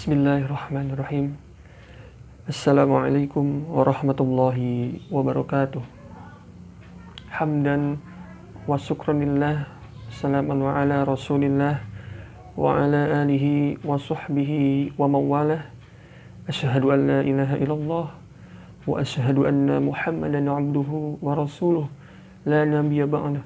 Bismillahirrahmanirrahim. Assalamualaikum warahmatullahi wabarakatuh. Hamdan wa syukranillah, salaman wa ala rasulillah, wa ala alihi wa sahbihi wa mawalah. Asyhadu an la ilaha illallah wa asyhadu anna Muhammadan abduhu wa rasuluh, la nabiyya ba'dah.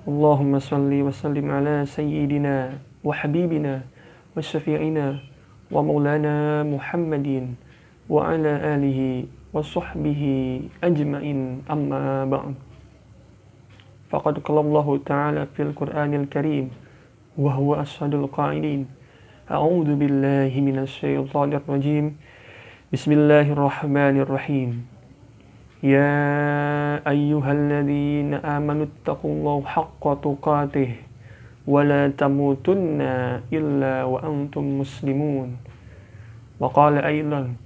Allahumma salli wa sallim ala sayyidina wa habibina wa syafi'ina wa maulana Muhammadin wa ala alihi wa sahbihi ajma'in, amma ba'd. Faqad qala Allah ta'ala fil Qur'anil Karim wa huwa ashdul qa'ilin. A'udzu billahi minasy syaithanir rajim. Bismillahirrahmanirrahim. Ya ayyuhalladzina amanu taqullaha haqqa tuqatih wa la tamutunna illa wa antum muslimun. Wa qala aidan,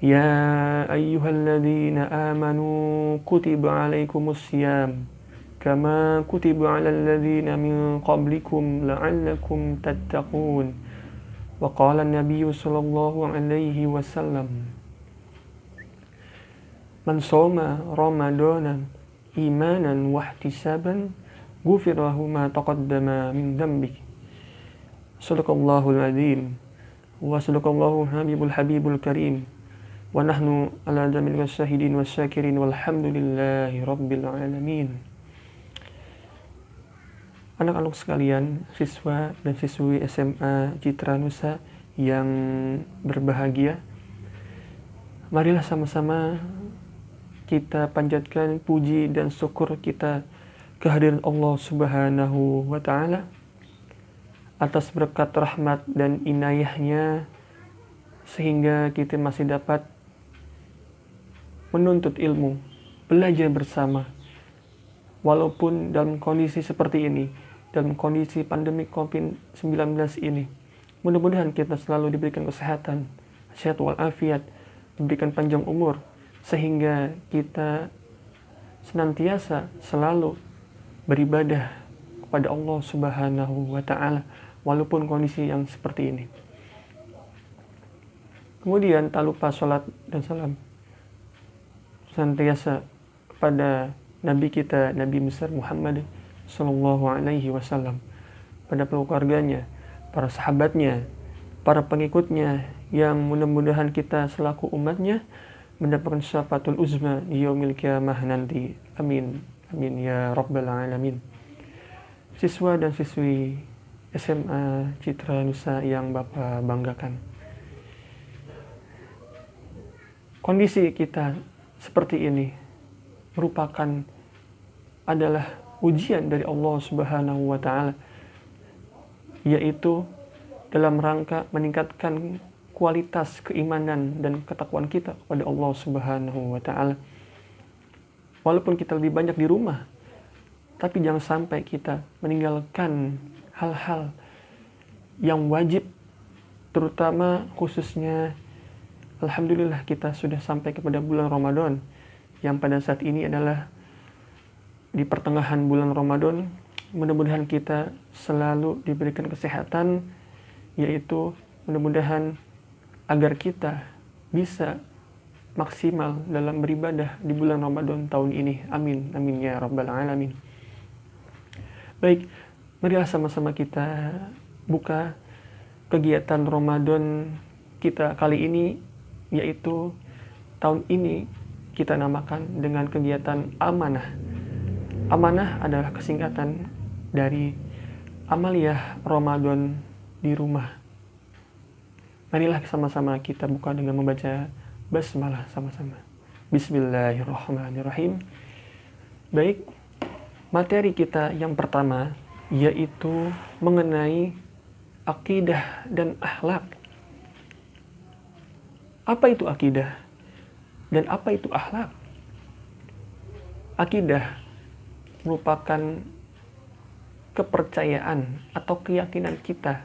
ya ayyuhalladzina amanu kutiba alaikumus syiyam kama kutiba alal ladzina min qablikum la'allakum tattaqun. Wa qala an-nabiyyu sallallahu alaihi wasallam, man shoma ramadanan imanan wa ihtisaban ghufirahu ma taqaddama min dhanbi. Sadaqallahul azim wa sadaqallahu habibul karim wa nahnu ala jamil wasyahidin wasyakirin walhamdulillahi rabbil alamin. Anak-anak sekalian, siswa dan siswi SMA Citra Nusa yang berbahagia, marilah sama-sama kita panjatkan puji dan syukur kita kehadiran Allah Subhanahu wa Ta'ala atas berkat rahmat dan inayahnya sehingga kita masih dapat menuntut ilmu, belajar bersama walaupun dalam kondisi seperti ini, dalam kondisi pandemi COVID-19 ini. Mudah-mudahan kita selalu diberikan kesehatan, sehat walafiat, diberikan panjang umur sehingga kita senantiasa selalu beribadah kepada Allah Subhanahu wa Ta'ala walaupun kondisi yang seperti ini. Kemudian tak lupa salat dan salam senantiasa kepada Nabi kita, Nabi besar Muhammad sallallahu alaihi wasallam, pada keluarganya, para sahabatnya, para pengikutnya, yang mudah-mudahan kita selaku umatnya mendapatkan syafaatul uzma di yaumil qiyamah nanti. Amin. Amin ya rabbal alamin. Siswa dan siswi SMA Citra Nusa yang Bapak banggakan, kondisi kita seperti ini merupakan adalah ujian dari Allah Subhanahu wa Ta'ala, yaitu dalam rangka meningkatkan kualitas keimanan dan ketakwaan kita kepada Allah Subhanahu wa Ta'ala. Walaupun kita lebih banyak di rumah, tapi jangan sampai kita meninggalkan hal-hal yang wajib, terutama khususnya alhamdulillah kita sudah sampai kepada bulan Ramadan, yang pada saat ini adalah di pertengahan bulan Ramadan. Mudah-mudahan kita selalu diberikan kesehatan, yaitu mudah-mudahan agar kita bisa maksimal dalam beribadah di bulan Ramadan tahun ini. Amin. Amin ya rabbal alamin. Baik, marilah sama-sama kita buka kegiatan Ramadan kita kali ini, yaitu tahun ini kita namakan dengan kegiatan amanah. Amanah adalah kesingkatan dari Amaliyah Ramadan di rumah. Marilah sama-sama kita buka dengan membaca basmalah sama-sama. Bismillahirrahmanirrahim. Baik, materi kita yang pertama yaitu mengenai akidah dan akhlak. Apa itu akidah dan apa itu akhlak? Akidah merupakan kepercayaan atau keyakinan kita,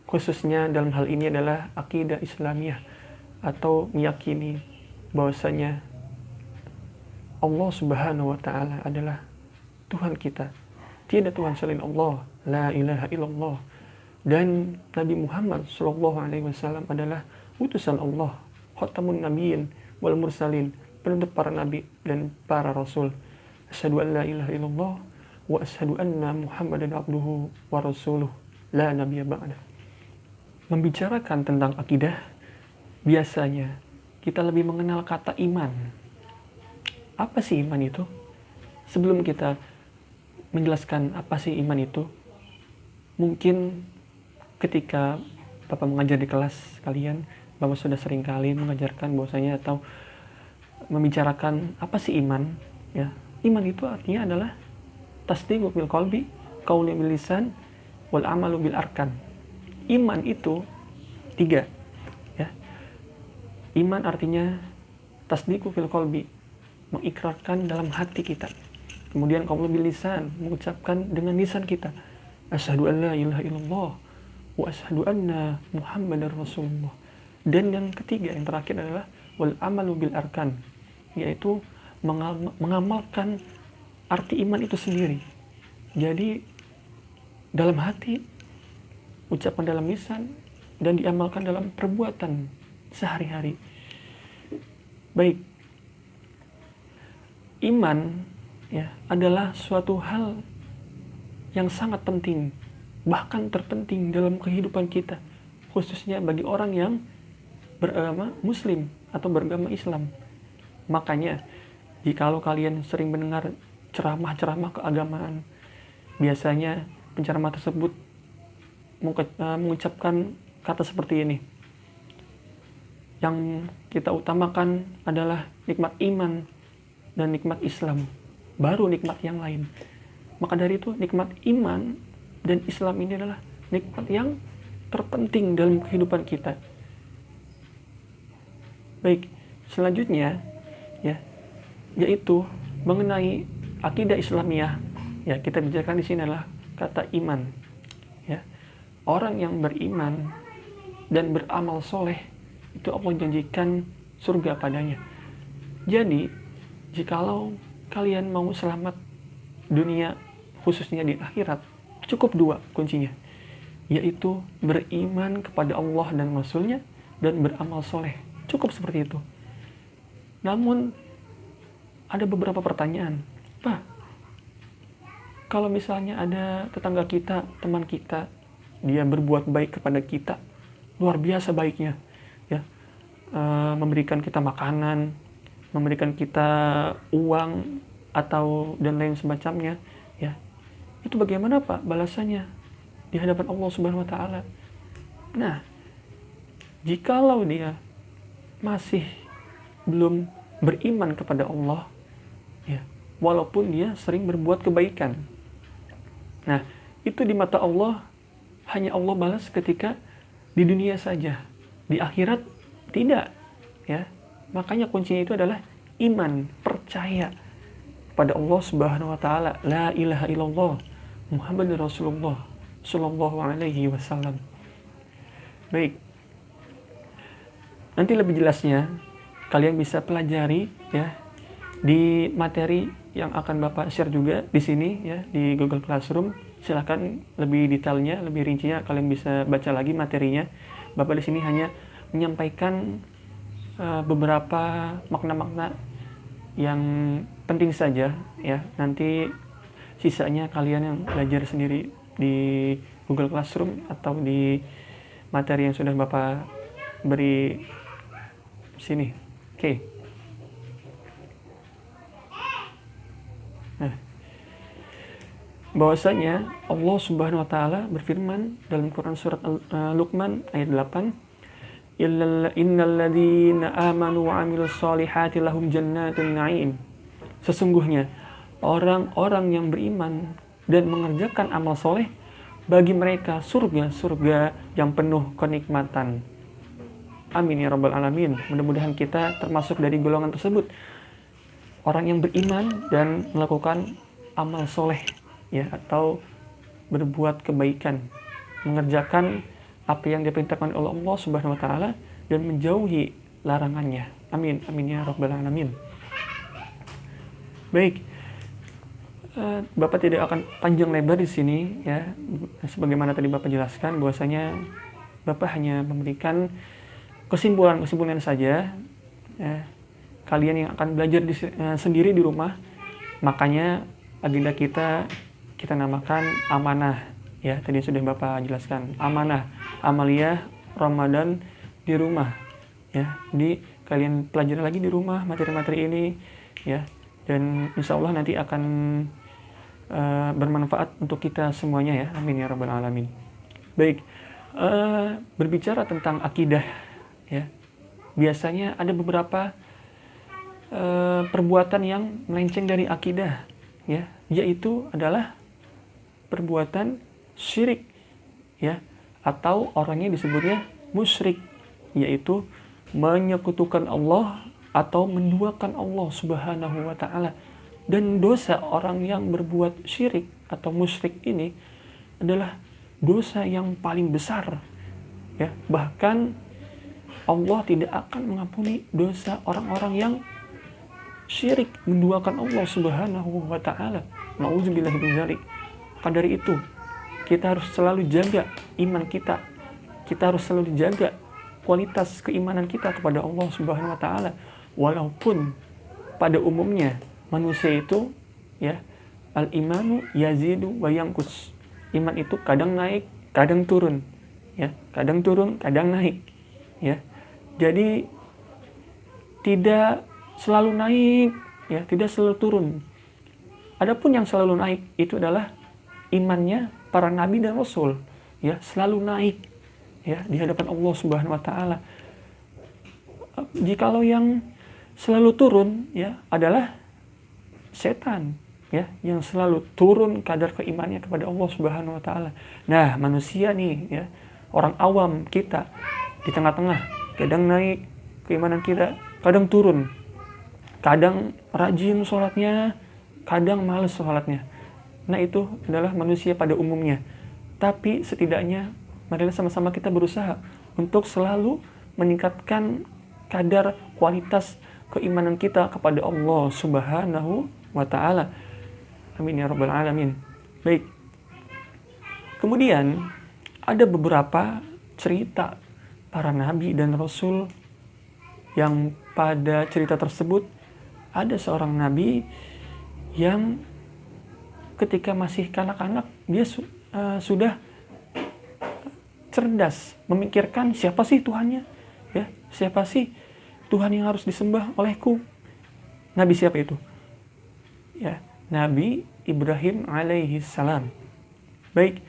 khususnya dalam hal ini adalah akidah Islamiyah, atau meyakini bahwasanya Allah Subhanahu wa Ta'ala adalah Tuhan kita. Tiada Tuhan selain Allah, la ilaha illallah, Dan Nabi Muhammad SAW adalah utusan Allah, khatamun nabiyyin wal mursalin, penutup para nabi dan para rasul. Asyhadu an la ilaha illallah wa asyhadu anna Muhammadan abduhu wa rasuluh la nabiyya ba'da. Membicarakan tentang akidah, biasanya kita lebih mengenal kata iman. Apa sih iman itu? Sebelum kita menjelaskan apa sih iman itu, mungkin ketika Bapak mengajar di kelas kalian, Bapak sudah sering kali mengajarkan bahwasanya atau membicarakan apa sih iman, ya. Iman itu artinya adalah tasdiqu bil qalbi, qaulu bil lisan, wal amalu bil arkan. Iman itu 3, ya. Iman artinya tasdiqu fil qalbi, mengikrarkan dalam hati kita. Kemudian qaulu bil lisan, mengucapkan dengan lisan kita. Asyhadu an la ilaha illallah wa asyhadu anna Muhammadar Rasulullah. Dan yang ketiga, yang terakhir adalah wal amalu bil arkan, yaitu mengamalkan arti iman itu sendiri. Jadi dalam hati, ucapan dalam lisan, dan diamalkan dalam perbuatan sehari-hari. Baik, iman ya adalah suatu hal yang sangat penting, bahkan terpenting dalam kehidupan kita, khususnya bagi orang yang beragama Muslim atau beragama Islam. Makanya, jikalau kalian sering mendengar ceramah-ceramah keagamaan, biasanya penceramah tersebut mengucapkan kata seperti ini. Yang kita utamakan adalah nikmat iman dan nikmat Islam, baru nikmat yang lain. Maka dari itu, nikmat iman dan Islam ini adalah nikmat yang terpenting dalam kehidupan kita. Baik, selanjutnya ya, yaitu mengenai akidah Islamiyah. Ya, kita bicarakan di sini adalah kata iman. Ya. Orang yang beriman dan beramal soleh, itu Allah janjikan surga padanya. Jadi, jikalau kalian mau selamat dunia, khususnya di akhirat, cukup 2 kuncinya, yaitu beriman kepada Allah dan Rasulnya dan beramal soleh. Cukup seperti itu. Namun ada beberapa pertanyaan. Pak, kalau misalnya ada tetangga kita, teman kita, dia berbuat baik kepada kita, luar biasa baiknya, ya, memberikan kita makanan, memberikan kita uang atau dan lain semacamnya, ya, itu bagaimana Pak balasannya di hadapan Allah Subhanahu Wa Taala? Nah, jikalau dia masih belum beriman kepada Allah, ya, walaupun dia sering berbuat kebaikan, nah, itu di mata Allah hanya Allah balas ketika di dunia saja, di akhirat tidak, ya. Makanya kuncinya itu adalah iman, percaya pada Allah Subhanahu Wa Taala, la ilaha illallah Muhammadur Rasulullah sallallahu alaihi wasallam. Baik, nanti lebih jelasnya kalian bisa pelajari ya di materi yang akan Bapak share juga di sini ya di Google Classroom. Silakan lebih detailnya, lebih rincinya kalian bisa baca lagi materinya. Bapak di sini hanya menyampaikan beberapa makna-makna yang penting saja ya. Nanti sisanya kalian yang belajar sendiri di Google Classroom atau di materi yang sudah Bapak beri sini. Oke. Nah, bahwasanya Allah Subhanahu Wa Taala berfirman dalam Quran surat Luqman ayat 8, innal ladzina amanu wa 'amilus solihati lahum jannatun na'im. Sesungguhnya orang-orang yang beriman dan mengerjakan amal soleh, bagi mereka surga yang penuh kenikmatan. Amin ya rabbal alamin. Mudah-mudahan kita termasuk dari golongan tersebut, orang yang beriman dan melakukan amal soleh ya, atau berbuat kebaikan, mengerjakan apa yang diperintahkan oleh Allah Subhanahu Wa Taala dan menjauhi larangannya. Amin, amin ya rabbal alamin. Baik, Bapak tidak akan panjang lebar di sini ya. Sebagaimana tadi Bapak jelaskan bahwasanya Bapak hanya memberikan kesimpulan-kesimpulan saja ya. Kalian yang akan belajar sendiri di rumah. Makanya agenda kita namakan amanah ya. Tadi sudah Bapak jelaskan, amanah amaliyah Ramadan di rumah ya. Jadi kalian pelajari lagi di rumah materi-materi ini ya, dan insya Allah nanti akan bermanfaat untuk kita semuanya ya. Amin ya rabbal alamin. Baik, berbicara tentang akidah ya, biasanya ada beberapa perbuatan yang melenceng dari akidah ya, yaitu adalah perbuatan syirik ya, atau orangnya disebutnya musyrik, yaitu menyekutukan Allah atau menduakan Allah Subhanahu wa taala. Dan dosa orang yang berbuat syirik atau musyrik ini adalah dosa yang paling besar ya. Bahkan Allah tidak akan mengampuni dosa orang-orang yang syirik menduakan Allah Subhanahu wa taala. Nauzubillahi min dzalik. Maka dari itu, kita harus selalu jaga iman kita. Kita harus selalu jaga kualitas keimanan kita kepada Allah Subhanahu wa taala. Walaupun pada umumnya manusia itu ya, al-imanu yazidu wa yanqus. Iman itu kadang naik, kadang turun ya, kadang turun, kadang naik ya. Jadi tidak selalu naik ya, tidak selalu turun. Adapun yang selalu naik itu adalah imannya para nabi dan rasul ya, selalu naik ya di hadapan Allah Subhanahu wa taala. Jikalau yang selalu turun ya adalah setan ya, yang selalu turun kadar keimanannya kepada Allah Subhanahu wa taala. Nah, manusia nih ya, orang awam kita di tengah-tengah, kadang naik keimanan kita, kadang turun. Kadang rajin sholatnya, kadang males sholatnya. Nah, itu adalah manusia pada umumnya. Tapi setidaknya marilah sama-sama kita berusaha untuk selalu meningkatkan kadar kualitas keimanan kita kepada Allah Subhanahu wa ta'ala. Amin ya rabbal alamin. Baik. Kemudian ada beberapa cerita para nabi dan rasul yang pada cerita tersebut ada seorang nabi yang ketika masih kanak-kanak dia sudah cerdas memikirkan siapa sih Tuhannya ya, siapa sih Tuhan yang harus disembah olehku. Nabi siapa itu? Ya, Nabi Ibrahim alaihi salam. Baik,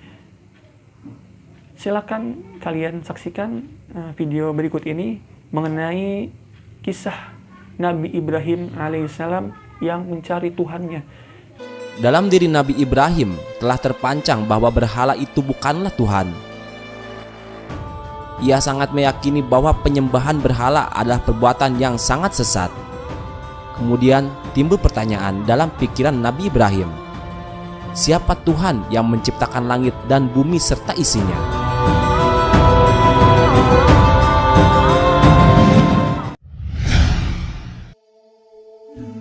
silakan kalian saksikan video berikut ini mengenai kisah Nabi Ibrahim alaihissalam yang mencari Tuhannya. Dalam diri Nabi Ibrahim telah terpancang bahwa berhala itu bukanlah Tuhan. Ia sangat meyakini bahwa penyembahan berhala adalah perbuatan yang sangat sesat. Kemudian timbul pertanyaan dalam pikiran Nabi Ibrahim, siapa Tuhan yang menciptakan langit dan bumi serta isinya?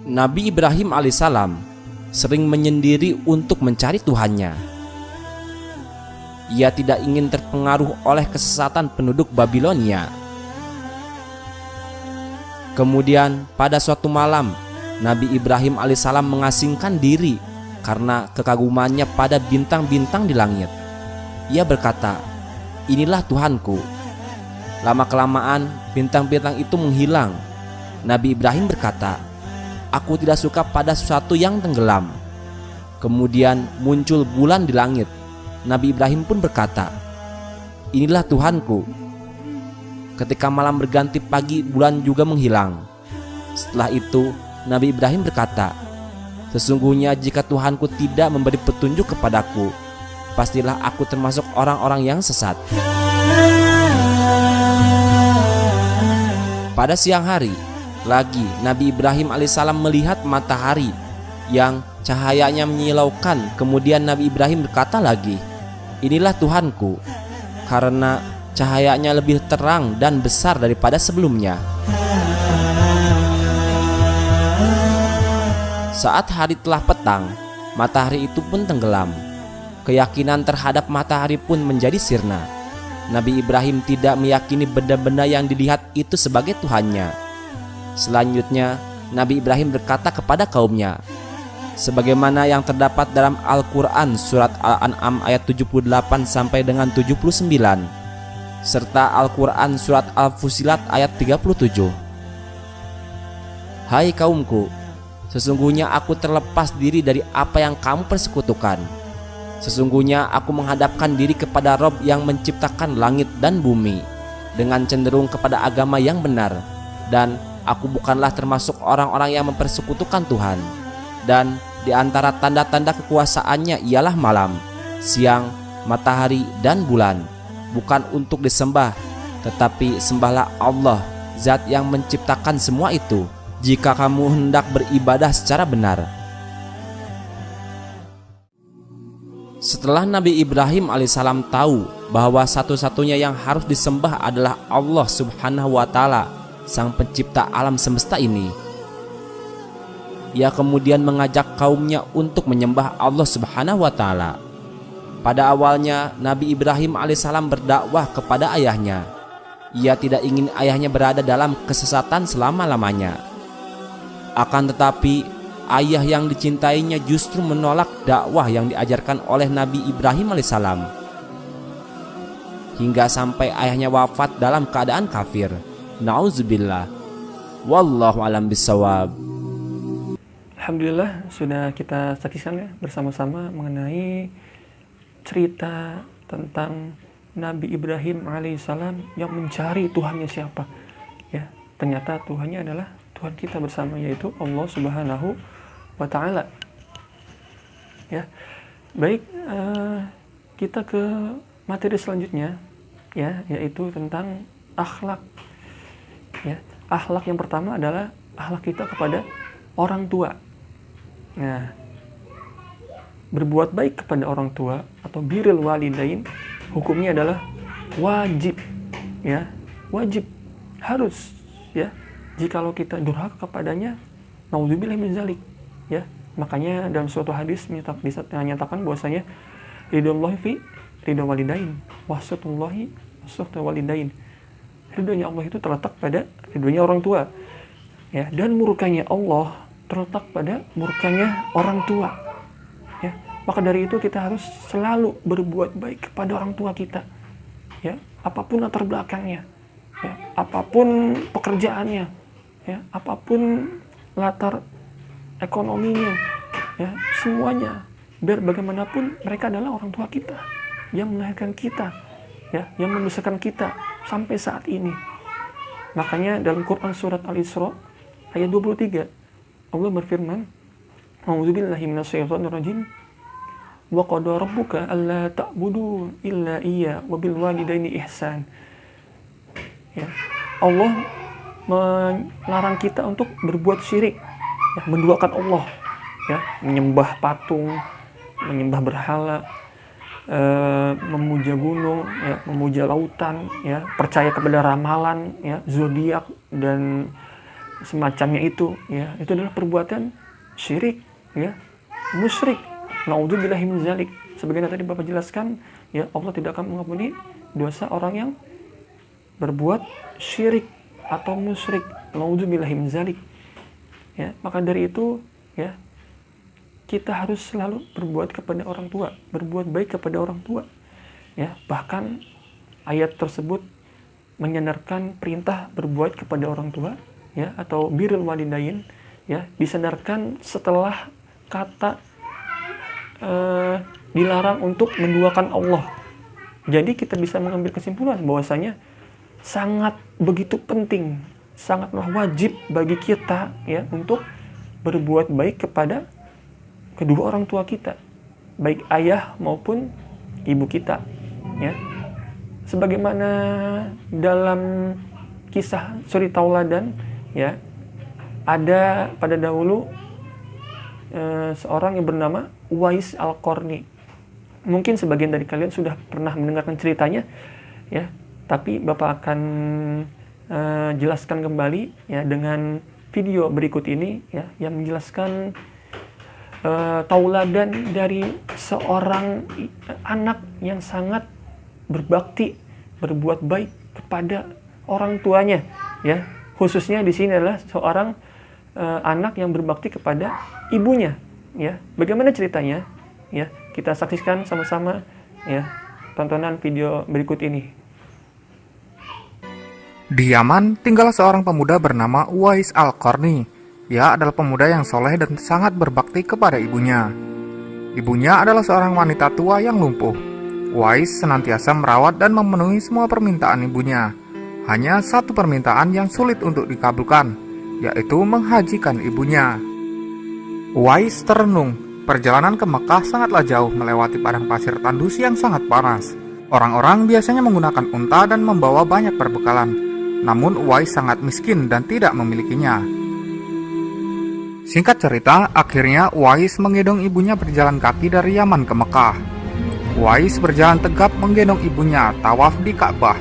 Nabi Ibrahim alaihissalam sering menyendiri untuk mencari Tuhannya. Ia tidak ingin terpengaruh oleh kesesatan penduduk Babilonia. Kemudian pada suatu malam, Nabi Ibrahim alaihissalam mengasingkan diri karena kekagumannya pada bintang-bintang di langit. Ia berkata, "Inilah Tuhanku." Lama-kelamaan bintang-bintang itu menghilang. Nabi Ibrahim berkata, "Aku tidak suka pada sesuatu yang tenggelam." Kemudian muncul bulan di langit. Nabi Ibrahim pun berkata, "Inilah Tuhanku." Ketika malam berganti pagi, bulan juga menghilang. Setelah itu Nabi Ibrahim berkata, "Sesungguhnya jika Tuhanku tidak memberi petunjuk kepadaku, pastilah aku termasuk orang-orang yang sesat." Pada siang hari lagi, Nabi Ibrahim alaihissalam melihat matahari yang cahayanya menyilaukan. Kemudian Nabi Ibrahim berkata lagi, "Inilah Tuhanku," karena cahayanya lebih terang dan besar daripada sebelumnya. Saat hari telah petang, matahari itu pun tenggelam. Keyakinan terhadap matahari pun menjadi sirna. Nabi Ibrahim tidak meyakini benda-benda yang dilihat itu sebagai Tuhannya. Selanjutnya, Nabi Ibrahim berkata kepada kaumnya, sebagaimana yang terdapat dalam Al-Quran surat Al-An'am ayat 78 sampai dengan 79, serta Al-Quran surat Al-Fusilat ayat 37. Hai kaumku, sesungguhnya aku terlepas diri dari apa yang kamu persekutukan. Sesungguhnya aku menghadapkan diri kepada Rob yang menciptakan langit dan bumi dengan cenderung kepada agama yang benar, dan aku bukanlah termasuk orang-orang yang mempersekutukan Tuhan. Dan di antara tanda-tanda kekuasaannya ialah malam, siang, matahari, dan bulan, bukan untuk disembah, tetapi sembahlah Allah, zat yang menciptakan semua itu, jika kamu hendak beribadah secara benar. Setelah Nabi Ibrahim alaihissalam tahu bahwa satu-satunya yang harus disembah adalah Allah subhanahu wa ta'ala, sang pencipta alam semesta ini, ia kemudian mengajak kaumnya untuk menyembah Allah subhanahu wa ta'ala. Pada awalnya Nabi Ibrahim alaihissalam berdakwah kepada ayahnya. Ia tidak ingin ayahnya berada dalam kesesatan selama-lamanya. Akan tetapi ayah yang dicintainya justru menolak dakwah yang diajarkan oleh Nabi Ibrahim alaihissalam, hingga sampai ayahnya wafat dalam keadaan kafir. Nauzubillah. Wallahu alam bisawab. Alhamdulillah, sudah kita saksikan ya bersama-sama mengenai cerita tentang Nabi Ibrahim alaihissalam yang mencari Tuhannya siapa. Ya, ternyata Tuhannya adalah Tuhan kita bersama, yaitu Allah subhanahu wa ta'ala. Ya, baik, kita ke materi selanjutnya, ya, yaitu tentang akhlak. Ya, akhlak yang pertama adalah akhlak kita kepada orang tua. Nah, berbuat baik kepada orang tua atau birrul walidain, hukumnya adalah wajib, ya, wajib, harus, ya. Jikalau kita durhaka kepadanya, naudzubillah min zalik, ya. Makanya dalam suatu hadis menyatakan bahwasanya ridhollahi fi ridho walidain, wasutullahi wasutu walidain. Ridhonya Allah itu terletak pada ridhonya orang tua, ya, dan murkanya Allah terletak pada murkanya orang tua, ya. Maka dari itu kita harus selalu berbuat baik kepada orang tua kita, ya, apapun latar belakangnya, ya, apapun pekerjaannya, ya, apapun latar ekonominya, ya, semuanya, biar bagaimanapun mereka adalah orang tua kita yang melahirkan kita, ya, yang membesarkan kita sampai saat ini. Makanya dalam Quran surat Al-Isra ayat 23 Allah berfirman, a'udzubillahi minasyaitonir rajim, wa qada rabbuka alla ta'budu illa iyya wa bil walidaini ihsan. Ya, Allah melarang kita untuk berbuat syirik, ya, menduakan Allah, ya, menyembah patung, menyembah berhala, memuja gunung, ya, memuja lautan, ya, percaya kepada ramalan, ya, zodiak dan semacamnya itu, ya, itu adalah perbuatan syirik, ya, musyrik. Naudzubillahi min zalik. Sebagaimana tadi Bapak jelaskan, ya, Allah tidak akan mengampuni dosa orang yang berbuat syirik atau musyrik. Naudzubillahi min zalik. Ya, maka dari itu, ya, kita harus selalu berbuat kepada orang tua, berbuat baik kepada orang tua. Ya, bahkan ayat tersebut menyandarkan perintah berbuat kepada orang tua, ya, atau birrul walidain, ya, disandarkan setelah kata dilarang untuk menduakan Allah. Jadi kita bisa mengambil kesimpulan bahwasanya sangat begitu penting, sangatlah wajib bagi kita, ya, untuk berbuat baik kepada kedua orang tua kita, baik ayah maupun ibu kita, ya. Sebagaimana dalam kisah suri Tauladan, ya, ada pada dahulu seorang yang bernama Uwais Al-Qarni. Mungkin sebagian dari kalian sudah pernah mendengarkan ceritanya, ya, tapi Bapak akan jelaskan kembali, ya, dengan video berikut ini, ya, yang menjelaskan tauladan dari seorang anak yang sangat berbakti, berbuat baik kepada orang tuanya, ya. Khususnya di sini adalah seorang anak yang berbakti kepada ibunya, ya. Bagaimana ceritanya? Ya, kita saksikan sama-sama, ya, tontonan video berikut ini. Di Yaman tinggal seorang pemuda bernama Uwais Al-Qarni. Ia adalah pemuda yang soleh dan sangat berbakti kepada ibunya. Ibunya adalah seorang wanita tua yang lumpuh. Uwais senantiasa merawat dan memenuhi semua permintaan ibunya. Hanya satu permintaan yang sulit untuk dikabulkan, yaitu menghajikan ibunya. Uwais terenung. Perjalanan ke Mekah sangatlah jauh melewati padang pasir tandus yang sangat panas. Orang-orang biasanya menggunakan unta dan membawa banyak perbekalan. Namun Uwais sangat miskin dan tidak memilikinya. Singkat cerita, akhirnya Uwais menggendong ibunya berjalan kaki dari Yaman ke Mekah. Uwais berjalan tegap menggendong ibunya tawaf di Ka'bah.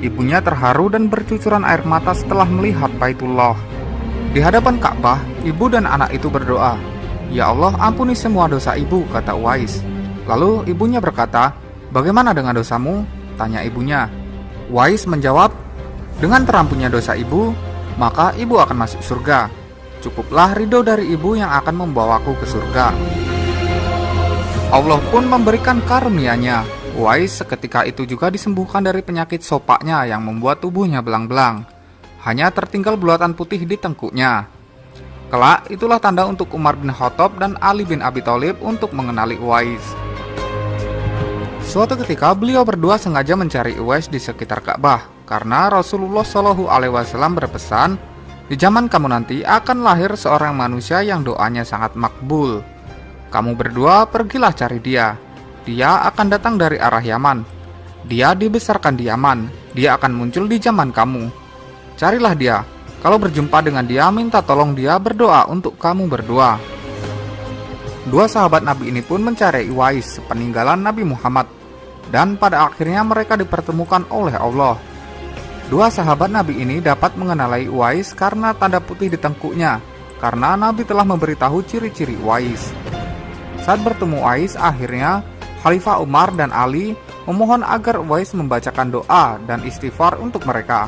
Ibunya terharu dan bercucuran air mata setelah melihat Baitullah. Di hadapan Ka'bah, ibu dan anak itu berdoa, "Ya Allah, ampuni semua dosa ibu," kata Uwais. Lalu ibunya berkata, "Bagaimana dengan dosamu?" tanya ibunya. Uwais menjawab, "Dengan terampunnya dosa ibu, maka ibu akan masuk surga. Cukuplah ridho dari ibu yang akan membawaku ke surga." Allah pun memberikan karunia-Nya. Uwais seketika itu juga disembuhkan dari penyakit sopaknya yang membuat tubuhnya belang-belang. Hanya tertinggal bulatan putih di tengkuknya. Kelak, itulah tanda untuk Umar bin Khattab dan Ali bin Abi Thalib untuk mengenali Uwais. Suatu ketika, beliau berdua sengaja mencari Uwais di sekitar Ka'bah, karena Rasulullah SAW berpesan, "Di zaman kamu nanti akan lahir seorang manusia yang doanya sangat makbul. Kamu berdua pergilah cari dia. Dia akan datang dari arah Yaman. Dia dibesarkan di Yaman. Dia akan muncul di zaman kamu. Carilah dia. Kalau berjumpa dengan dia, minta tolong dia berdoa untuk kamu berdua." Dua sahabat Nabi ini pun mencari Uwais sepeninggalan Nabi Muhammad, dan pada akhirnya mereka dipertemukan oleh Allah. Dua sahabat Nabi ini dapat mengenali Uwais karena tanda putih di tengkuknya, karena Nabi telah memberitahu ciri-ciri Uwais. Saat bertemu Uwais, akhirnya Khalifah Umar dan Ali memohon agar Uwais membacakan doa dan istighfar untuk mereka.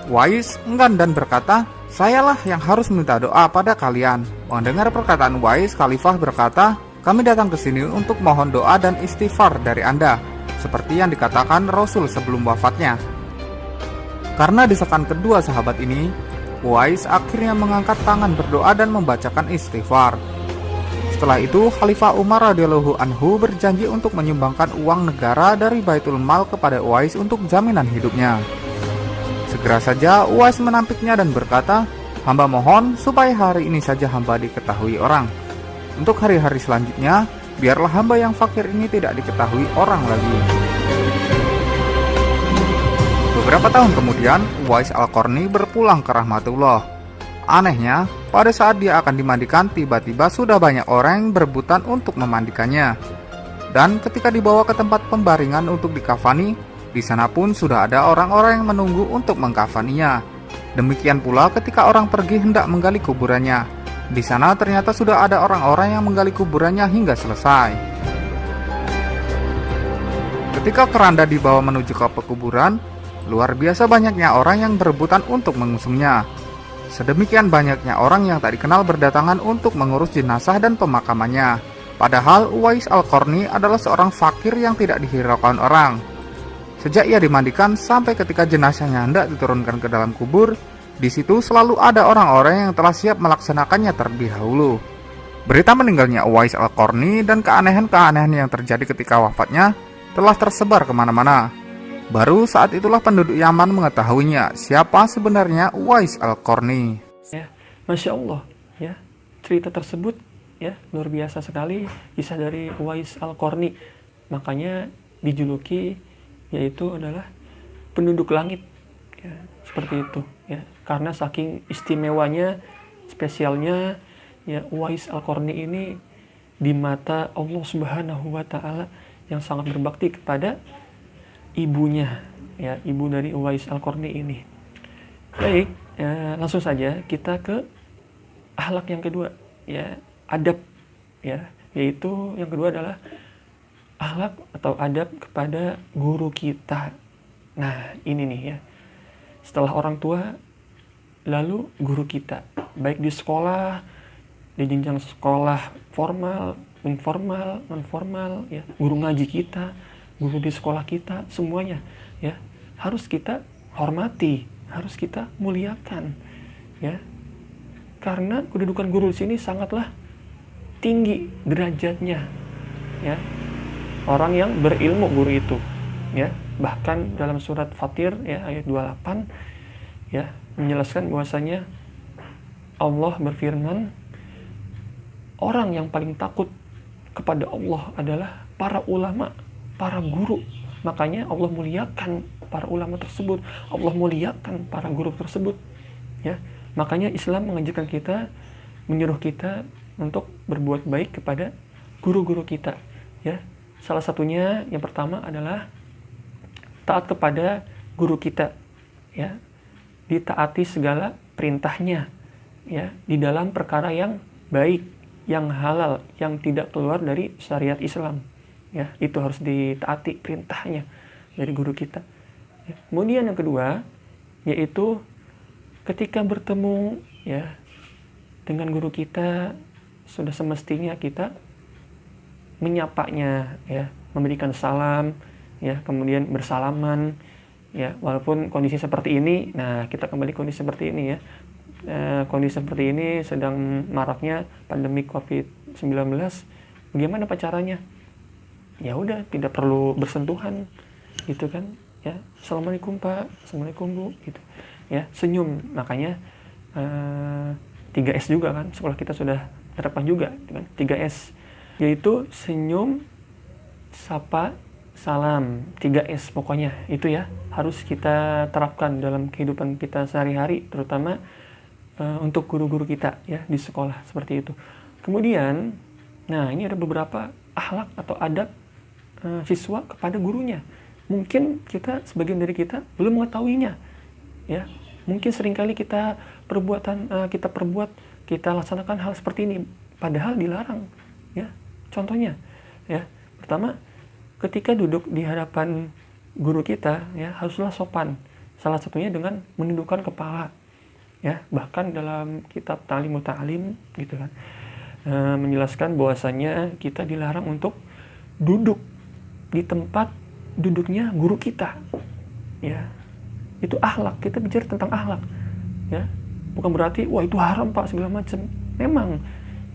Uwais enggan dan berkata, "Sayalah yang harus minta doa pada kalian." Mendengar perkataan Uwais, Khalifah berkata, "Kami datang ke sini untuk mohon doa dan istighfar dari Anda, seperti yang dikatakan Rasul sebelum wafatnya." Karena desakan kedua sahabat ini, Uwais akhirnya mengangkat tangan berdoa dan membacakan istighfar. Setelah itu, Khalifah Umar radhiyallahu anhu berjanji untuk menyumbangkan uang negara dari Baitul Mal kepada Uwais untuk jaminan hidupnya. Segera saja Uwais menampiknya dan berkata, "Hamba mohon supaya hari ini saja hamba diketahui orang. Untuk hari-hari selanjutnya, biarlah hamba yang fakir ini tidak diketahui orang lagi." Beberapa tahun kemudian, Uwais Al-Qarni berpulang ke rahmatullah. Anehnya, pada saat dia akan dimandikan, tiba-tiba sudah banyak orang yang berebutan untuk memandikannya. Dan ketika dibawa ke tempat pembaringan untuk dikafani, di sana pun sudah ada orang-orang yang menunggu untuk mengkafaninya. Demikian pula ketika orang pergi hendak menggali kuburannya. Di sana ternyata sudah ada orang-orang yang menggali kuburannya hingga selesai. Ketika keranda dibawa menuju ke pekuburan, luar biasa banyaknya orang yang berebutan untuk mengusungnya. Sedemikian banyaknya orang yang tak dikenal berdatangan untuk mengurus jenazah dan pemakamannya. Padahal Uwais Al-Qarni adalah seorang fakir yang tidak dihiraukan orang. Sejak ia dimandikan sampai ketika jenazahnya hendak diturunkan ke dalam kubur, di situ selalu ada orang-orang yang telah siap melaksanakannya terlebih dahulu. Berita meninggalnya Uwais Al-Qarni dan keanehan-keanehan yang terjadi ketika wafatnya telah tersebar kemana-mana. Baru saat itulah penduduk Yaman mengetahuinya siapa sebenarnya Uwais Al-Qarni. Ya, Masya Allah, ya, cerita tersebut ya luar biasa sekali, kisah dari Uwais Al-Qarni. Makanya dijuluki yaitu adalah penduduk langit, ya, seperti itu, ya, karena saking istimewanya, spesialnya, ya, Uwais Al-Qarni ini di mata Allah Subhanahu wa Ta'ala yang sangat berbakti kepada ibunya, ya, ibu dari Uwais Al-Qarni ini. Baik, ya, langsung saja kita ke akhlak yang kedua, ya, adab ya, yaitu yang kedua adalah akhlak atau adab kepada guru kita. Nah, ini nih ya. Setelah orang tua, lalu guru kita, baik di sekolah, di jenjang sekolah formal, informal, non formal, ya, guru ngaji kita, guru di sekolah kita, semuanya ya harus kita hormati, harus kita muliakan, ya. Karena kedudukan guru di sini sangatlah tinggi derajatnya, ya. Orang yang berilmu guru itu, ya. Bahkan dalam surat Fatir ya ayat 28 ya menjelaskan bahwasanya Allah berfirman, orang yang paling takut kepada Allah adalah para ulama, para guru. Makanya Allah muliakan para ulama tersebut, Allah muliakan para guru tersebut, ya. Makanya Islam mengajarkan kita, menyuruh kita untuk berbuat baik kepada guru-guru kita, ya. Salah satunya yang pertama adalah taat kepada guru kita, ya. Ditaati segala perintahnya, ya, di dalam perkara yang baik, yang halal, yang tidak keluar dari syariat Islam, ya. Itu harus ditaati perintahnya dari guru kita, ya. Kemudian yang kedua yaitu ketika bertemu, ya, dengan guru kita, sudah semestinya kita menyapanya, ya, memberikan salam, ya, kemudian bersalaman, ya, walaupun kondisi seperti ini. Nah, kita kembali kondisi seperti ini, ya. Kondisi seperti ini sedang maraknya pandemi COVID-19. Bagaimana caranya? Ya udah, tidak perlu bersentuhan, gitu kan, ya. Assalamualaikum Pak, Assalamualaikum Bu, gitu, ya. Senyum. Makanya 3S juga kan, sekolah kita sudah terapkan juga, gitu kan, 3S, yaitu senyum, sapa, salam. 3S pokoknya itu ya harus kita terapkan dalam kehidupan kita sehari-hari, terutama untuk guru-guru kita, ya, di sekolah seperti itu. Kemudian, nah, ini ada beberapa akhlak atau adab siswa kepada gurunya. Mungkin kita, sebagian dari kita belum mengetahuinya, ya. Mungkin seringkali kita kita laksanakan hal seperti ini padahal dilarang, ya. Contohnya, ya, pertama, ketika duduk di hadapan guru kita, ya, haruslah sopan. Salah satunya dengan menundukkan kepala, ya. Bahkan dalam kitab Ta'limut Ta'lim, gitu kan, menjelaskan bahwasanya kita dilarang untuk duduk di tempat duduknya guru kita, ya. Itu akhlak. Kita bicara tentang akhlak, ya. Bukan berarti wah itu haram Pak segala macam. Memang,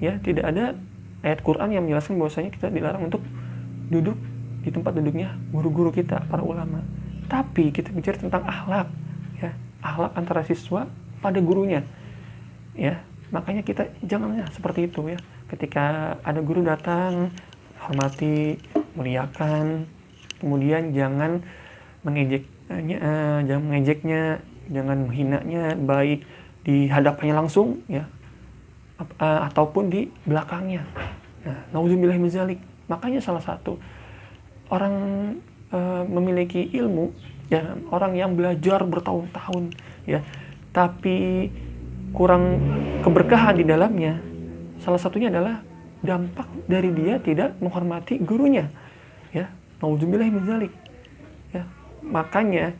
ya, tidak ada ayat Quran yang menjelaskan bahwasanya kita dilarang untuk duduk di tempat duduknya guru-guru kita, para ulama. Tapi kita bicara tentang akhlak, ya, akhlak antara siswa pada gurunya, ya. Makanya kita janganlah seperti itu, ya. Ketika ada guru datang, hormati, muliakan. Kemudian jangan mengejeknya, jangan menghinanya, baik di hadapannya langsung, ya, ataupun di belakangnya. Nah, nauzubillah min dzalik. Makanya salah satu orang memiliki ilmu, ya, orang yang belajar bertahun-tahun, ya, tapi kurang keberkahan di dalamnya, salah satunya adalah dampak dari dia tidak menghormati gurunya, ya. Nauzubillah min dzalik, ya. Makanya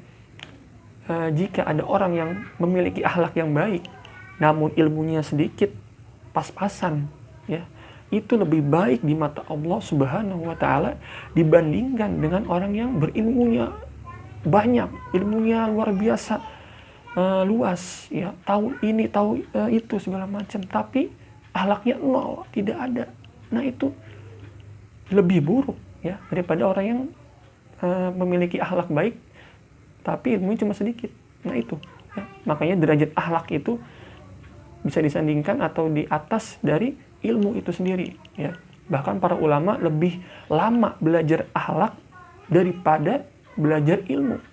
jika ada orang yang memiliki akhlak yang baik namun ilmunya sedikit, pas-pasan, ya, itu lebih baik di mata Allah Subhanahu wa Ta'ala dibandingkan dengan orang yang berilmunya banyak, ilmunya luar biasa, luas, ya, tahu ini, tahu itu segala macam, tapi akhlaknya nol, tidak ada. Nah, itu lebih buruk, ya, daripada orang yang memiliki akhlak baik tapi ilmunya cuma sedikit. Nah, itu, ya. Makanya derajat akhlak itu bisa disandingkan atau di atas dari ilmu itu sendiri, ya. Bahkan para ulama lebih lama belajar akhlak daripada belajar ilmu,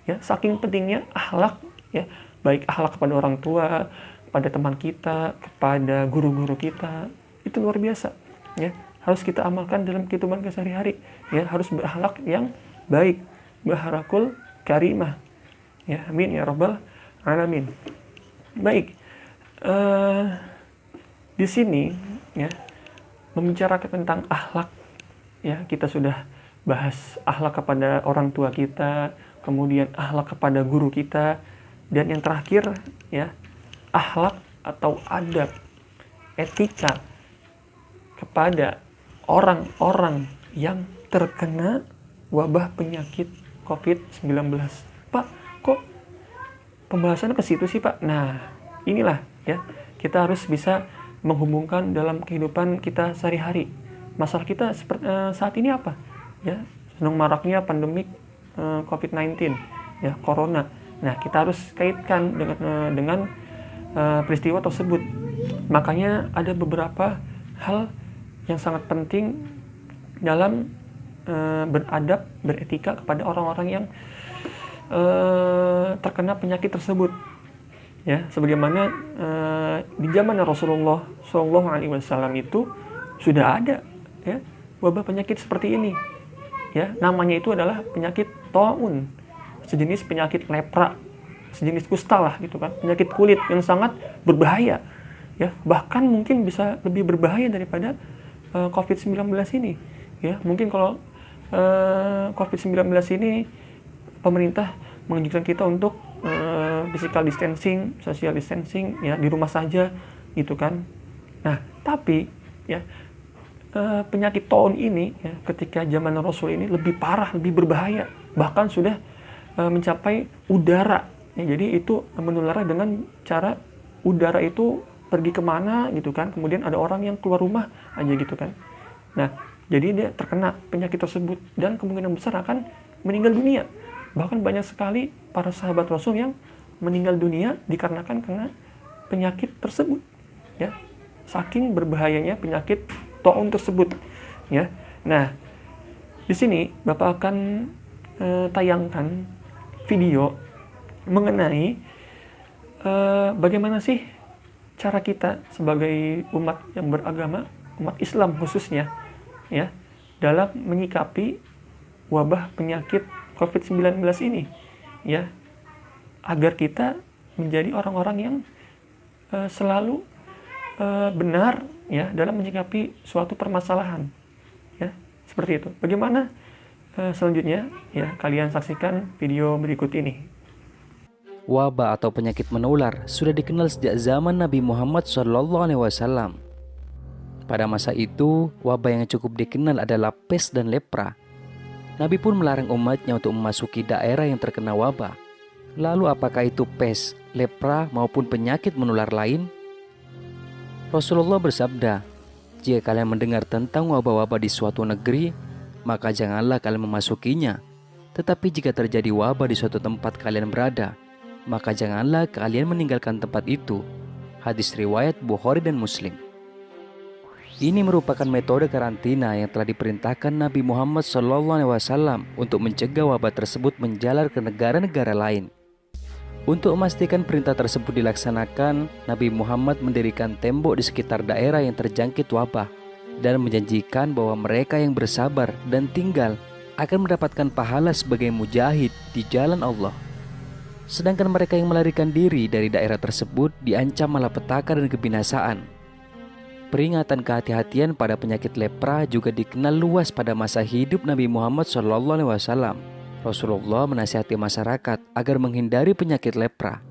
ya. Saking pentingnya akhlak, ya, baik akhlak kepada orang tua, kepada teman kita, kepada guru-guru kita, itu luar biasa, ya. Harus kita amalkan dalam kehidupan sehari-hari, ya. Harus berakhlak yang baik, berakhlakul karimah, ya. Amin ya rabbal alamin. Baik, di sini, ya, membicarakan tentang akhlak, ya kita sudah bahas akhlak kepada orang tua kita, kemudian akhlak kepada guru kita, dan yang terakhir ya akhlak atau adab, etika kepada orang-orang yang terkena wabah penyakit COVID-19. Pak, kok pembahasannya ke situ sih Pak? Nah, inilah ya, kita harus bisa menghubungkan dalam kehidupan kita sehari-hari. Masalah kita saat ini apa? Ya, sedang maraknya pandemik COVID-19, ya, corona. Nah, kita harus kaitkan dengan peristiwa tersebut. Makanya ada beberapa hal yang sangat penting dalam beradab, beretika kepada orang-orang yang terkena penyakit tersebut. Ya, sebagaimana di zaman Rasulullah SAW itu sudah ada ya wabah penyakit seperti ini. Ya, namanya itu adalah penyakit taun, sejenis penyakit lepra, sejenis kusta lah gitu kan, penyakit kulit yang sangat berbahaya. Ya, bahkan mungkin bisa lebih berbahaya daripada COVID-19 ini. Ya, mungkin kalau COVID-19 ini pemerintah menganjurkan kita untuk physical distancing, social distancing, ya di rumah saja gitu kan. Nah, tapi ya penyakit taun ini ya, ketika zaman Rasul ini lebih parah, lebih berbahaya, bahkan sudah mencapai udara. Ya, jadi itu menular dengan cara udara itu pergi kemana gitu kan, kemudian ada orang yang keluar rumah aja gitu kan. Nah, jadi dia terkena penyakit tersebut dan kemungkinan besar akan meninggal dunia. Bahkan banyak sekali para sahabat Rasul yang meninggal dunia dikarenakan karena penyakit tersebut. Ya, saking berbahayanya penyakit taun tersebut. Ya, nah di sini Bapak akan tayangkan video mengenai bagaimana sih cara kita sebagai umat yang beragama, umat Islam khususnya, ya, dalam menyikapi wabah penyakit COVID-19 ini, ya, agar kita menjadi orang-orang yang selalu benar, ya, dalam menyikapi suatu permasalahan, ya, seperti itu. Bagaimana selanjutnya, ya, kalian saksikan video berikut ini. Wabah atau penyakit menular sudah dikenal sejak zaman Nabi Muhammad SAW. Pada masa itu, wabah yang cukup dikenal adalah pes dan lepra. Nabi pun melarang umatnya untuk memasuki daerah yang terkena wabah. Lalu apakah itu pes, lepra maupun penyakit menular lain? Rasulullah bersabda, "Jika kalian mendengar tentang wabah-wabah di suatu negeri, maka janganlah kalian memasukinya. Tetapi jika terjadi wabah di suatu tempat kalian berada, maka janganlah kalian meninggalkan tempat itu." Hadis riwayat Bukhari dan Muslim. Ini merupakan metode karantina yang telah diperintahkan Nabi Muhammad SAW untuk mencegah wabah tersebut menjalar ke negara-negara lain. Untuk memastikan perintah tersebut dilaksanakan, Nabi Muhammad mendirikan tembok di sekitar daerah yang terjangkit wabah dan menjanjikan bahwa mereka yang bersabar dan tinggal akan mendapatkan pahala sebagai mujahid di jalan Allah. Sedangkan mereka yang melarikan diri dari daerah tersebut diancam malapetaka dan kebinasaan. Peringatan kehati-hatian pada penyakit lepra juga dikenal luas pada masa hidup Nabi Muhammad SAW. Rasulullah menasihati masyarakat agar menghindari penyakit lepra.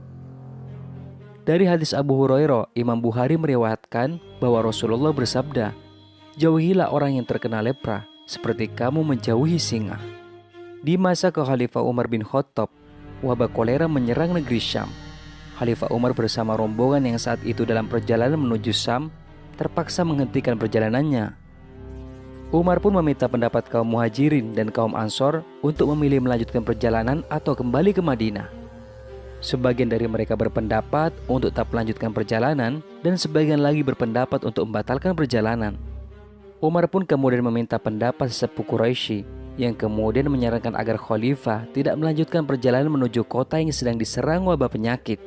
Dari hadis Abu Hurairah, Imam Bukhari meriwayatkan bahwa Rasulullah bersabda, "Jauhilah orang yang terkena lepra seperti kamu menjauhi singa." Di masa Khalifah Umar bin Khattab, wabah kolera menyerang negeri Syam. Khalifah Umar bersama rombongan yang saat itu dalam perjalanan menuju Syam terpaksa menghentikan perjalanannya. Umar pun meminta pendapat kaum Muhajirin dan kaum Ansor untuk memilih melanjutkan perjalanan atau kembali ke Madinah. Sebagian dari mereka berpendapat untuk tetap melanjutkan perjalanan dan sebagian lagi berpendapat untuk membatalkan perjalanan. Umar pun kemudian meminta pendapat sesepuh Quraisy yang kemudian menyarankan agar khalifah tidak melanjutkan perjalanan menuju kota yang sedang diserang wabah penyakit.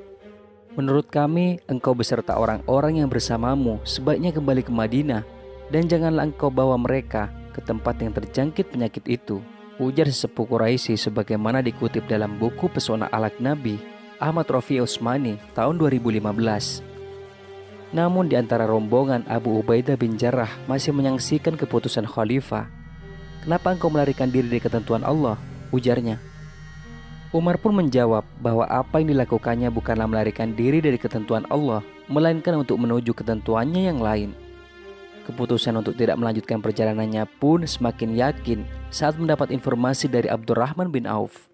"Menurut kami, engkau beserta orang-orang yang bersamamu sebaiknya kembali ke Madinah dan janganlah engkau bawa mereka ke tempat yang terjangkit penyakit itu," ujar sesepuh Quraisy sebagaimana dikutip dalam buku Pesona Alak Nabi Ahmad Rafi Usmani tahun 2015. Namun di antara rombongan, Abu Ubaidah bin Jarrah masih menyaksikan keputusan khalifah. "Kenapa engkau melarikan diri dari ketentuan Allah?" ujarnya. Umar pun menjawab bahwa apa yang dilakukannya bukanlah melarikan diri dari ketentuan Allah, melainkan untuk menuju ketentuannya yang lain. Keputusan untuk tidak melanjutkan perjalanannya pun semakin yakin saat mendapat informasi dari Abdurrahman bin Auf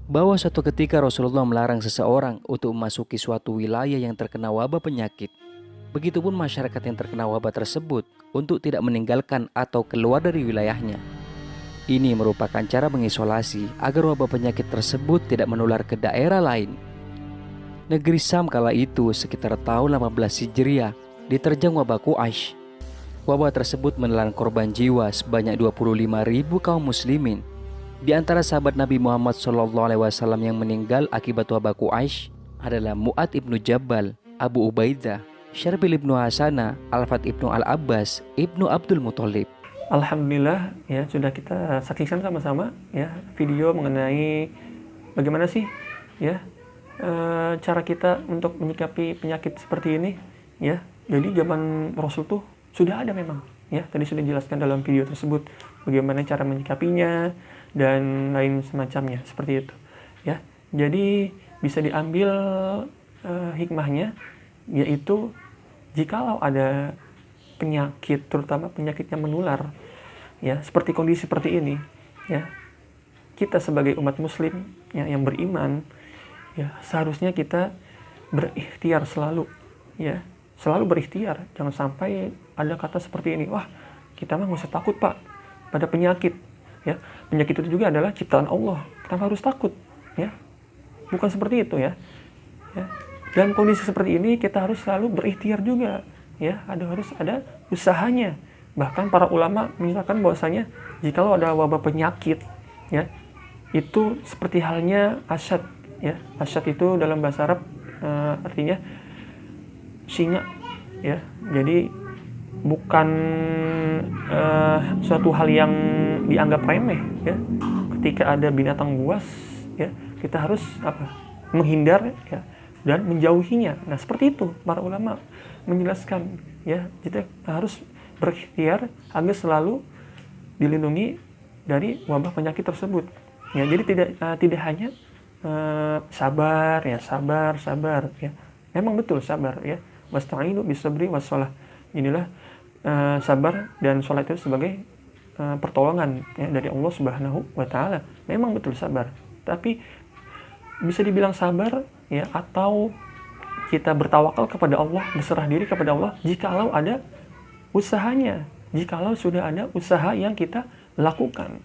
bahwa suatu ketika Rasulullah melarang seseorang untuk memasuki suatu wilayah yang terkena wabah penyakit. Begitupun masyarakat yang terkena wabah tersebut untuk tidak meninggalkan atau keluar dari wilayahnya. Ini merupakan cara mengisolasi agar wabah penyakit tersebut tidak menular ke daerah lain. Negeri Syam kala itu sekitar tahun 18 Hijriah diterjang wabah Quraisy. Wabah tersebut menelan korban jiwa sebanyak 25.000 kaum muslimin. Di antara sahabat Nabi Muhammad SAW yang meninggal akibat wabah Quraisy adalah Mu'ad ibnu Jabal, Abu Ubaidah, Syarbil ibnu Hasanah, Al-Fat ibnu Al-Abbas, ibnu Abdul Muthalib. Alhamdulillah ya, sudah kita saksikan sama-sama ya video mengenai bagaimana sih ya cara kita untuk menyikapi penyakit seperti ini ya. Jadi zaman Rasul tuh sudah ada memang ya, tadi sudah dijelaskan dalam video tersebut bagaimana cara menyikapinya dan lain semacamnya seperti itu ya. Jadi bisa diambil hikmahnya, yaitu jikalau ada penyakit, terutama penyakit yang menular ya, seperti kondisi seperti ini ya, kita sebagai umat muslim ya, yang beriman ya, seharusnya kita berikhtiar selalu ya, selalu berikhtiar. Jangan sampai ada kata seperti ini, wah kita mah nggak usah takut pak pada penyakit ya, penyakit itu juga adalah ciptaan Allah, kenapa harus takut ya, bukan seperti itu ya. Dalam kondisi seperti ini kita harus selalu berikhtiar juga ya, harus ada usahanya. Bahkan para ulama misalkan bahwasanya jikalau ada wabah penyakit ya, itu seperti halnya asyad ya. Asyad itu dalam bahasa Arab artinya singa ya. Jadi bukan suatu hal yang dianggap remeh ya. Ketika ada binatang buas ya, kita harus menghindar ya dan menjauhinya. Nah, seperti itu para ulama menjelaskan ya, kita harus berikhtiar agar selalu dilindungi dari wabah penyakit tersebut. Ya, jadi tidak hanya sabar ya. Memang betul sabar ya. Wasta'inu bisabri wassalah. Inilah sabar dan sholat itu sebagai pertolongan ya, dari Allah Subhanahu wa taala. Memang betul sabar. Tapi bisa dibilang sabar ya, atau kita bertawakal kepada Allah, berserah diri kepada Allah jikalau ada usahanya, jikalau sudah ada usaha yang kita lakukan.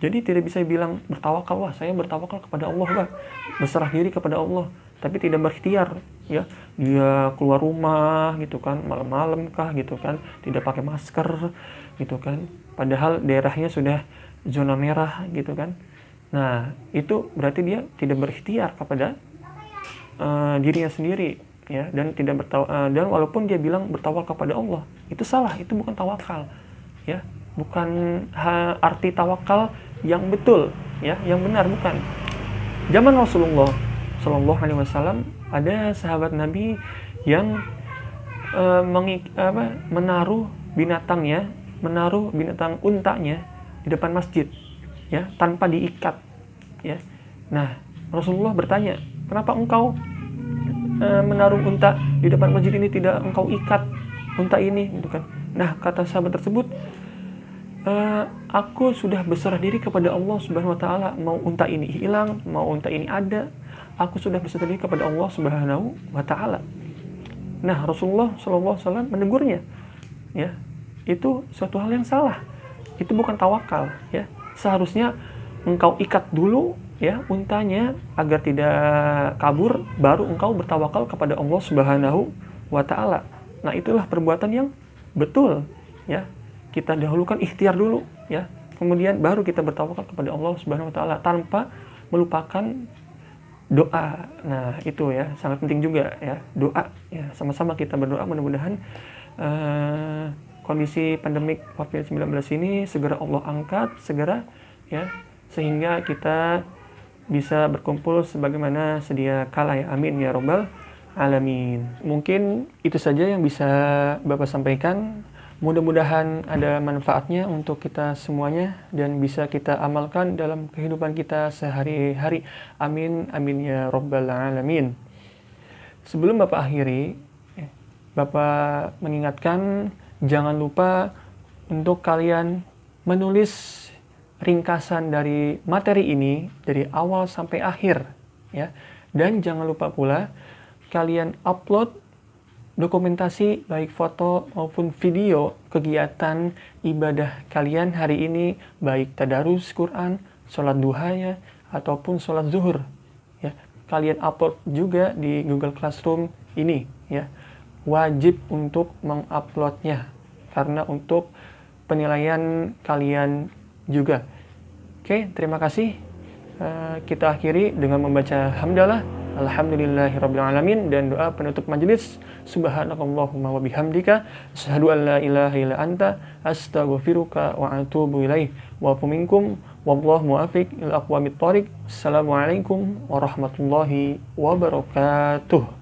Jadi tidak bisa bilang bertawakal, wah saya bertawakal kepada Allah, wah berserah diri kepada Allah, tapi tidak berikhtiar ya, dia keluar rumah gitu kan, malam-malam kah gitu kan, tidak pakai masker gitu kan, padahal daerahnya sudah zona merah gitu kan. Nah, itu berarti dia tidak berikhtiar kepada dirinya sendiri ya, dan tidak dan walaupun dia bilang bertawakal kepada Allah, itu salah, itu bukan tawakal ya, bukan arti tawakal yang betul ya, yang benar, bukan. Zaman Rasulullah Shallallahu Alaihi Wasallam ada sahabat Nabi yang menaruh binatang untanya di depan masjid ya, tanpa diikat ya. Nah, Rasulullah bertanya, kenapa engkau menaruh unta di depan masjid ini, tidak engkau ikat unta ini gitu kan. Nah, kata sahabat tersebut, aku sudah berserah diri kepada Allah Subhanahu wa taala, mau unta ini hilang, mau unta ini ada, aku sudah berserah diri kepada Allah Subhanahu wa taala. Nah, Rasulullah SAW menegurnya ya, itu suatu hal yang salah, itu bukan tawakal ya. Seharusnya engkau ikat dulu ya untanya agar tidak kabur, baru engkau bertawakal kepada Allah Subhanahu wa taala. Nah, itulah perbuatan yang betul ya. Kita dahulukan ikhtiar dulu ya, kemudian baru kita bertawakal kepada Allah Subhanahu wa taala tanpa melupakan doa. Nah, itu ya sangat penting juga ya, doa ya. Sama-sama kita berdoa, mudah-mudahan kondisi pandemik COVID-19 ini segera Allah angkat segera ya, sehingga kita bisa berkumpul sebagaimana sedia kala ya. Amin ya robbal alamin. Mungkin itu saja yang bisa Bapak sampaikan. Mudah-mudahan ada manfaatnya untuk kita semuanya dan bisa kita amalkan dalam kehidupan kita sehari-hari. Amin, amin ya rabbal alamin. Sebelum Bapak akhiri, Bapak mengingatkan jangan lupa untuk kalian menulis ringkasan dari materi ini dari awal sampai akhir, ya. Dan jangan lupa pula kalian upload dokumentasi baik foto maupun video kegiatan ibadah kalian hari ini, baik tadarus Quran, sholat duhanya, ataupun sholat zuhur. Ya, kalian upload juga di Google Classroom ini. Ya, wajib untuk menguploadnya karena untuk penilaian kalian juga. Oke, terima kasih. Kita akhiri dengan membaca hamdalah. Alhamdulillahirrabbilalamin dan doa penutup majelis. Subhanakallahumma wa bihamdika asyhadu an la ilaha illa anta astaghfiruka wa atubu ilaih wa minkum wallahu muwaffiq ila aqwamit thoriq. Assalamualaikum warahmatullahi wabarakatuh.